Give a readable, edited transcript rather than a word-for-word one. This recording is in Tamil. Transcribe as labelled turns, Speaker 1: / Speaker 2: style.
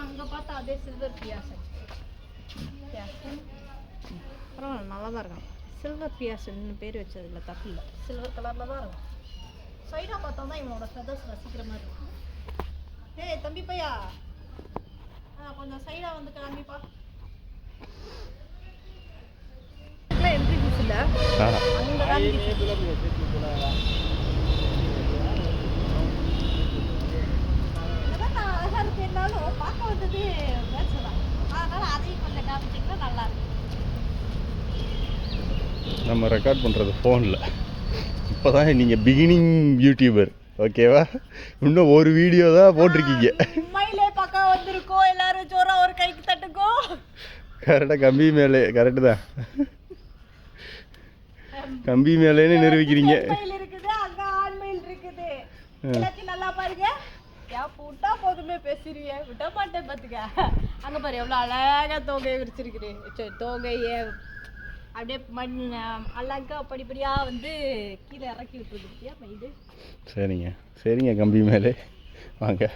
Speaker 1: அங்கே பார்த்தா அதே சில்வர் பியாசன். பரவாயில்ல, நல்லா தான் இருக்கான். சில்வர் பியாசன்னு பேர் வச்சதில்ல, தப்பு இல்லை. சில்வர் கலரில் தான் இருக்கும். சைடாக பார்த்தா தான் இவனோட ஃபெதர்ஸ் ரசிக்கிற மாதிரி இருக்கும். ஏய் தம்பி பையா, கொஞ்சம் சைடாக வந்து காமிப்பா. என்ட்ரி ஃபீஸ் இல்லை, அங்கே தான் பார்க்க வந்தது பேசலாம். அதனால அதையும் கொஞ்சம் காமிச்சிங்கன்னா நல்லா இருக்கும்.
Speaker 2: நம்ம ரெக்கார்ட் பண்ணுறது ஃபோனில். இப்போ தான் நீங்கள் பிகினிங் யூடியூபர், ஓகேவா? இன்னும் ஒரு வீடியோ தான் போட்டிருக்கீங்க.
Speaker 1: உண்மையிலே பக்கம் வந்திருக்கோம். எல்லாரும் ஜோரா ஒரு கைக்கு தட்டுக்கோ.
Speaker 2: கரெக்டாக கம்பி மேலே, கரெக்டு தான், கம்பி மேலேன்னு நிரூபிக்கிறீங்க.
Speaker 1: இருக்குது, அங்கே ஆண்மையில் இருக்குது. எல்லாத்தையும் நல்லா பாருங்க. விட்டா போதுமே பேசுறீங்க, விட மாட்டேன் பார்த்துக்க. அங்கே பாரு எவ்வளோ அழகாக தோகையை விரிச்சிருக்கிறேன். தோகையை அப்படியே மண் அழகா படிப்படியாக வந்து கீழே இறக்கி விட்டுருக்கு. இது
Speaker 2: சரிங்க சரிங்க, கம்பி மேலே வாங்க.